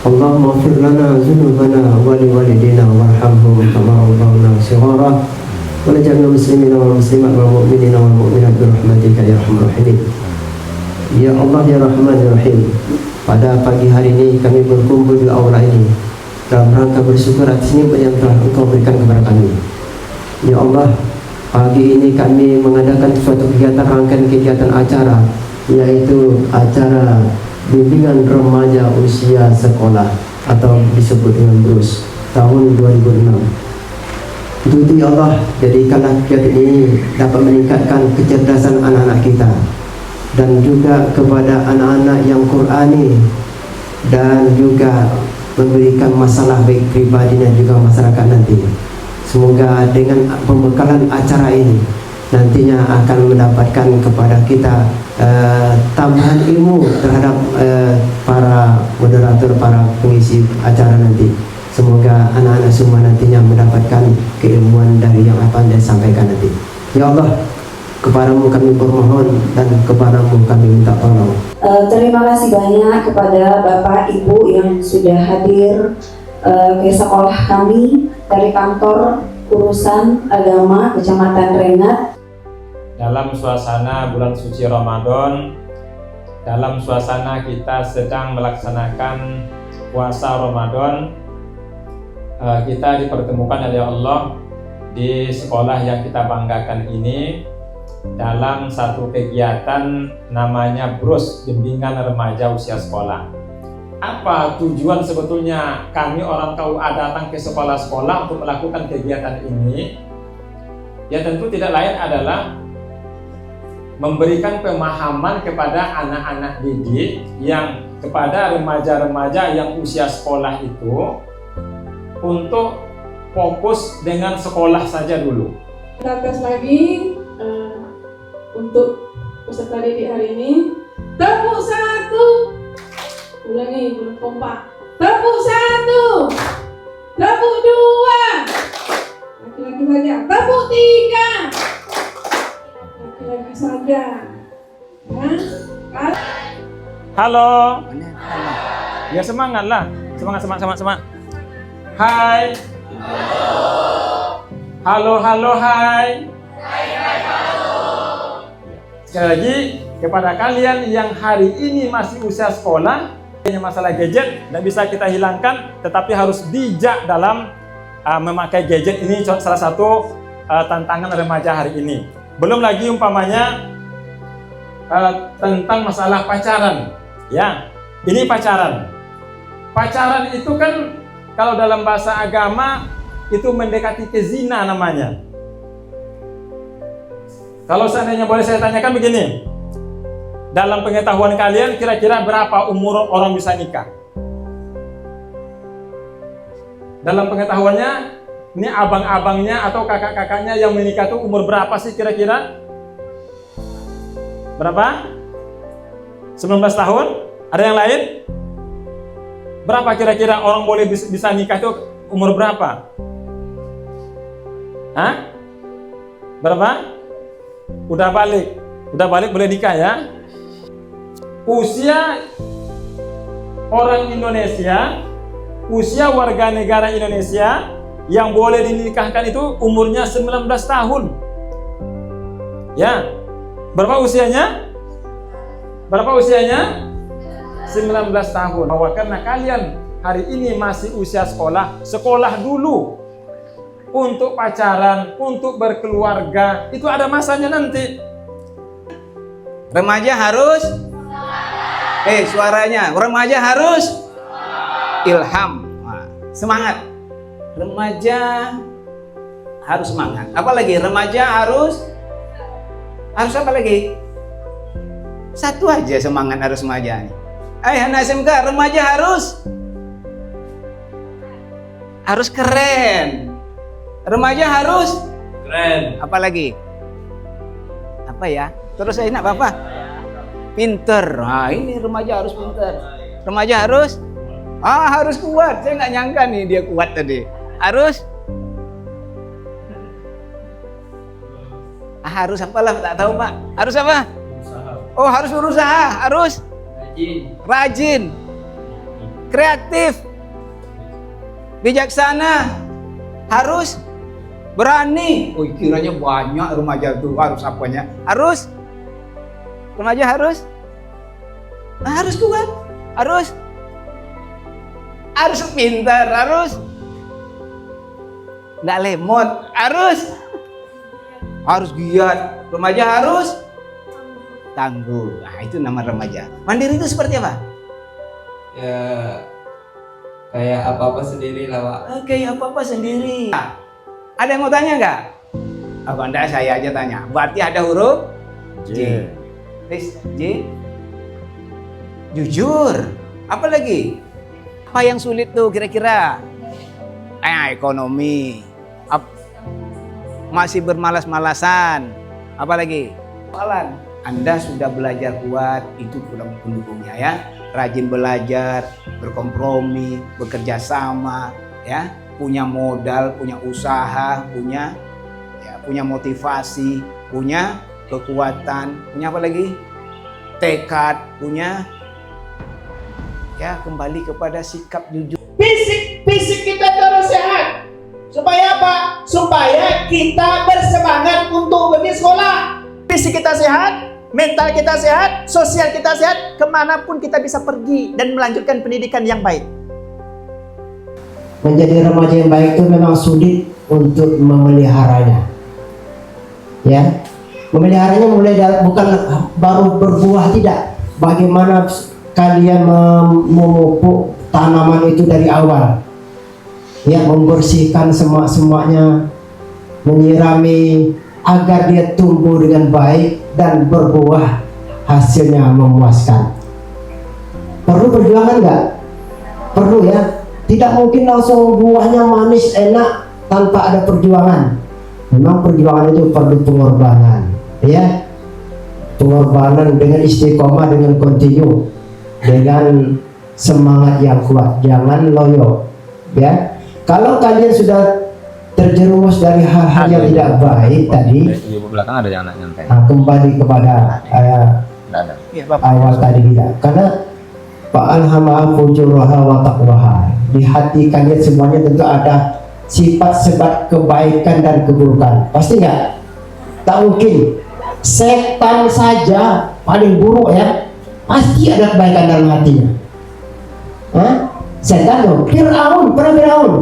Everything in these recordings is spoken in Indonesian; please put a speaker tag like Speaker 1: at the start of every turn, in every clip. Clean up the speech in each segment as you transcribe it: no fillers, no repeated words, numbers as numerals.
Speaker 1: Allahumma ighfir lana dzunubana wa liwalidina warhamhum kama rabbawna shighara wa naj'alna muslimina wal muslimat wal mu'minina wal mu'minat bi rahmatika ya arhamar rahimin. Ya Allah ya Rahman ya Rahim, pada pagi hari ini kami berkumpul di aula ini dalam rangka bersyukur atas nikmat yang telah Engkau berikan kepada kami. Ya Allah, pagi ini kami mengadakan suatu kegiatan, rangkaian kegiatan acara, yaitu acara bimbingan remaja usia sekolah atau disebut dengan BRUS tahun 2006. Itu ya Allah, jadikanlah kegiatan ini dapat meningkatkan kecerdasan anak-anak kita dan juga kepada anak-anak yang Qurani, dan juga memberikan masalah baik pribadi dan juga masyarakat nanti. Semoga dengan pembekalan acara ini nantinya akan mendapatkan kepada kita tambahan ilmu terhadap para moderator, para pengisi acara nanti. Semoga anak-anak semua nantinya mendapatkan keilmuan dari yang akan disampaikan nanti. Ya Allah, kepadamu kami bermohon dan kepadamu kami minta tolong.
Speaker 2: Terima kasih banyak kepada Bapak Ibu yang sudah hadir ke sekolah kami dari kantor urusan agama Kecamatan Rengat.
Speaker 3: Dalam suasana bulan suci Ramadan, dalam suasana kita sedang melaksanakan puasa Ramadan, kita dipertemukan oleh Allah di sekolah yang kita banggakan ini dalam satu kegiatan namanya BRUS, Bimbingan Remaja Usia Sekolah. Apa tujuan sebetulnya kami orang KUA datang ke sekolah-sekolah untuk melakukan kegiatan ini? Ya tentu tidak lain adalah memberikan pemahaman kepada anak-anak didik, yang kepada remaja-remaja yang usia sekolah itu, untuk fokus dengan sekolah saja dulu.
Speaker 4: Kita tes lagi untuk peserta didik hari ini. Tepuk satu. Ulangi, belum kompak. Tepuk satu. Tepuk dua. Laki-laki saja. Tepuk tiga. Laki-laki saja.
Speaker 3: Halo. Ya semangatlah. Semangat. Hai. Halo, hai. Sekali lagi, kepada kalian yang hari ini masih usia sekolah, masalah gadget dan bisa kita hilangkan, tetapi harus bijak dalam memakai gadget. Ini salah satu tantangan remaja hari ini. Belum lagi umpamanya tentang masalah pacaran. Ya, ini pacaran. Pacaran itu kan kalau dalam bahasa agama itu mendekati ke zina namanya. Kalau seandainya boleh saya tanyakan begini, dalam pengetahuan kalian kira-kira berapa umur orang bisa nikah? Dalam pengetahuannya, ini abang-abangnya atau kakak-kakaknya yang menikah itu umur berapa sih kira-kira? Berapa? 19 tahun? Ada yang lain? Berapa kira-kira orang boleh bisa nikah itu umur berapa? Hah? Berapa? Udah balik boleh nikah ya. Usia orang Indonesia, usia warga negara Indonesia yang boleh dinikahkan itu umurnya 19 tahun. Ya. Berapa usianya? 19 tahun. Bahwa karena kalian hari ini masih usia sekolah dulu. Untuk pacaran, untuk berkeluarga, itu ada masanya nanti.
Speaker 5: Remaja harus suaranya. Remaja harus ilham. Semangat. Remaja harus semangat. Apalagi remaja harus apa lagi? Satu aja semangat harus remaja nih. Anak SMK, remaja harus keren. Remaja harus keren. Apalagi? Apa ya? Terus saya nak apa? Pinter. Nah, ini remaja harus pinter. Remaja harus kuat. Saya nggak nyangka nih dia kuat tadi. Harus apalah tak tahu Pak. Harus apa? Oh, harus berusaha. Harus rajin. kreatif, bijaksana, harus berani. Oh, kiranya banyak remaja itu harus apanya? Harus remaja harus kuat, harus pintar, harus nggak lemot, harus giat. Remaja harus tangguh. Nah, itu nama remaja. Mandiri itu seperti apa?
Speaker 6: Ya kayak apa-apa sendiri lah, Pak.
Speaker 5: Kayak apa-apa sendiri. Nah, ada yang mau tanya nggak? Apa Anda saya aja tanya. Berarti ada huruf J. J. Jujur. Apa lagi? Apa yang sulit tuh kira-kira? Ekonomi. Masih bermalas-malasan. Apa lagi? Soalan. Anda sudah belajar kuat, itu pendukungnya ya. Rajin belajar, berkompromi, bekerja sama, ya. Punya modal, punya usaha, punya motivasi, punya kekuatan, punya apa lagi? Tekad, punya ya kembali kepada sikap jujur.
Speaker 7: Fisik kita terus sehat. Supaya apa? Supaya kita bersemangat untuk pergi sekolah. Fisik kita sehat, mental kita sehat, sosial kita sehat, kemanapun kita bisa pergi dan melanjutkan pendidikan yang baik.
Speaker 1: Menjadi remaja yang baik itu memang sulit untuk memeliharanya. Ya, memeliharanya mulai bukan baru berbuah, tidak. Bagaimana kalian memupuk tanaman itu dari awal? Ya, membersihkan semak-semaknya, menyirami agar dia tumbuh dengan baik dan berbuah, hasilnya memuaskan. Perlu perjuangan nggak? Perlu ya. Tidak mungkin langsung buahnya manis enak tanpa ada perjuangan. Memang perjuangan itu perlu pengorbanan, ya. Pengorbanan dengan istiqomah, dengan kontinu, dengan semangat yang kuat. Jangan loyo, ya. Kalau kalian sudah terjerumus dari hal-hal yang tidak baik tadi,
Speaker 6: Di belakang ada yang nyantai.
Speaker 1: kembali kepada awal tadi kita. Karena fa'alhamaha fujuraha wa taqwaha. Di hati kalian semuanya tentu ada sifat-sifat kebaikan dan keburukan. Pasti nggak? Tak mungkin. Setan saja paling buruk ya, pasti ada kebaikan dalam hatinya. Setan loh. Fir'aun, pernah Fir'aun?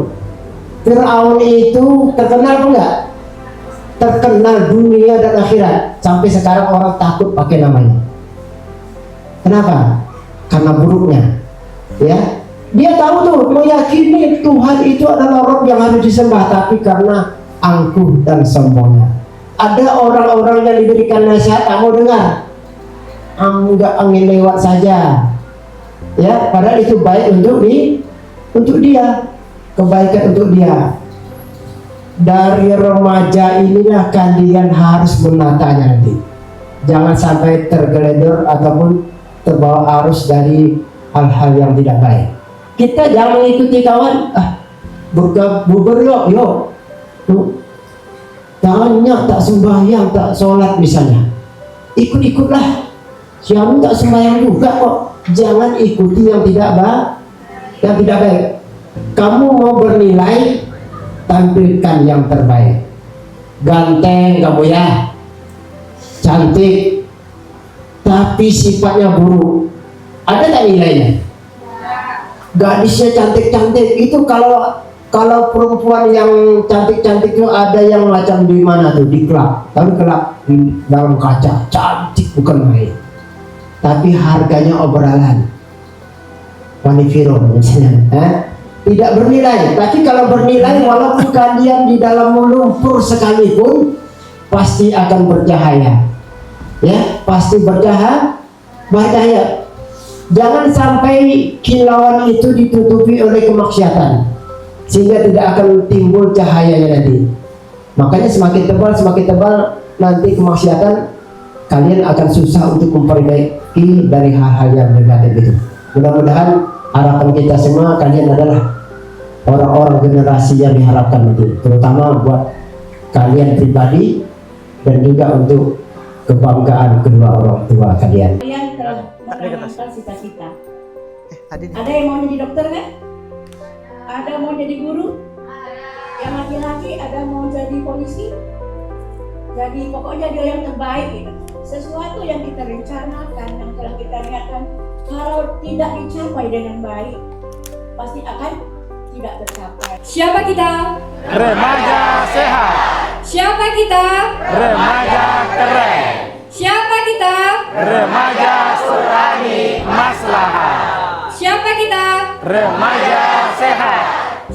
Speaker 1: Fir'aun itu terkenal apa enggak? Terkenal dunia dan akhirat. Sampai sekarang orang takut pakai namanya. Kenapa? Karena buruknya, ya. Dia tahu tuh, meyakini Tuhan itu adalah Rabb yang harus disembah, tapi karena angkuh dan sombongnya. Ada orang-orang yang diberikan nasihat tak mau dengar, enggak, angin lewat saja, ya. Padahal itu baik untuk dia, kebaikan untuk dia. Dari remaja inilah kalian harus menatanya nanti. Jangan sampai tergeleder ataupun terbawa arus dari hal-hal yang tidak baik. Kita jangan mengikuti kawan, bubar yuk. Tangannya tak sembahyang, tak sholat misalnya. Ikut-ikutlah. Siapa tak sembahyang juga kok. Jangan ikuti yang tidak baik. Kamu mau bernilai, tampilkan yang terbaik. Ganteng kamu ya, cantik, tapi sifatnya buruk, ada tak nilainya? Gadisnya cantik-cantik itu, kalau perempuan yang cantik-cantik itu ada yang macam di mana tuh, di klub, tapi klub dalam kaca, cantik bukan main, tapi harganya obrolan, wanifiro misalnya, tidak bernilai. Tapi kalau bernilai, walaupun kalian di dalam lumpur sekalipun, pasti akan bercahaya. Ya, pasti bercahaya. Jangan sampai kilauan itu ditutupi oleh kemaksiatan, sehingga tidak akan timbul cahayanya nanti. Makanya semakin tebal nanti kemaksiatan, kalian akan susah untuk memperbaiki dari hal-hal yang negatif itu. Mudah-mudahan harapan kita semua, kalian adalah orang-orang generasi yang diharapkan nanti, terutama buat kalian pribadi dan juga untuk kebanggaan kedua orang tua kalian.
Speaker 8: Kalian telah menanamkan cita-cita
Speaker 5: Tadi
Speaker 8: Ada yang mau jadi dokter kan? Ada mau jadi guru? Yang laki-laki ada mau jadi polisi? Jadi pokoknya dia yang terbaik gitu. Sesuatu yang kita rencanakan, yang telah kita niatkan, kalau tidak dicapai dengan baik, pasti akan tidak tercapai.
Speaker 9: Siapa kita?
Speaker 5: Remaja sehat,
Speaker 9: Siapa kita?
Speaker 5: remaja keren,
Speaker 9: Siapa kita?
Speaker 5: remaja serani maslahat,
Speaker 9: Siapa kita?
Speaker 5: remaja sehat,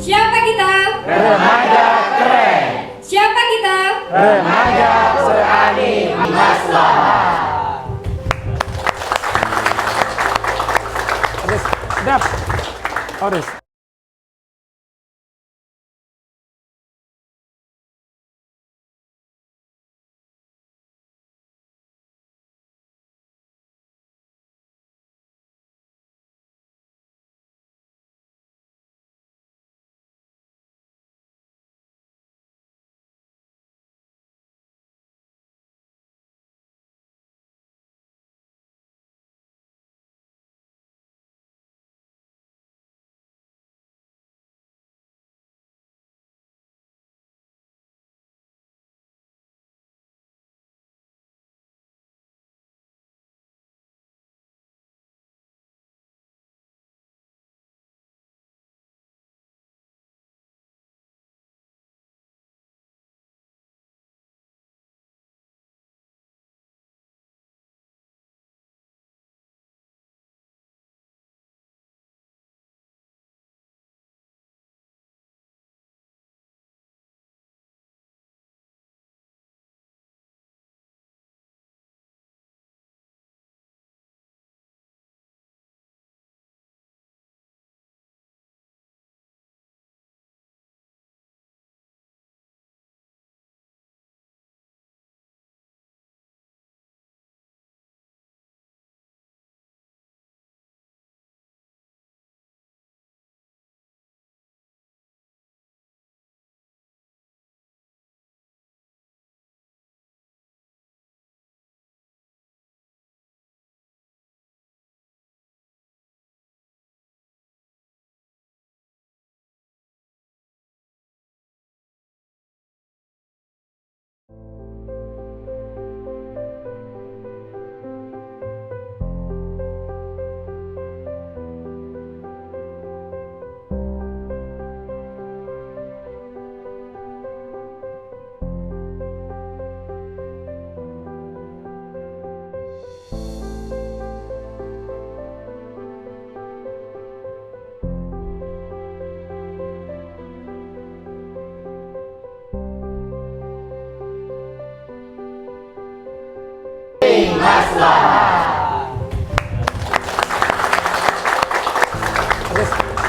Speaker 9: Siapa kita?
Speaker 5: remaja keren,
Speaker 9: Siapa kita?
Speaker 5: remaja serani maslahat. Sedap. Harus.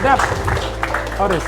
Speaker 5: Sedap. Harus.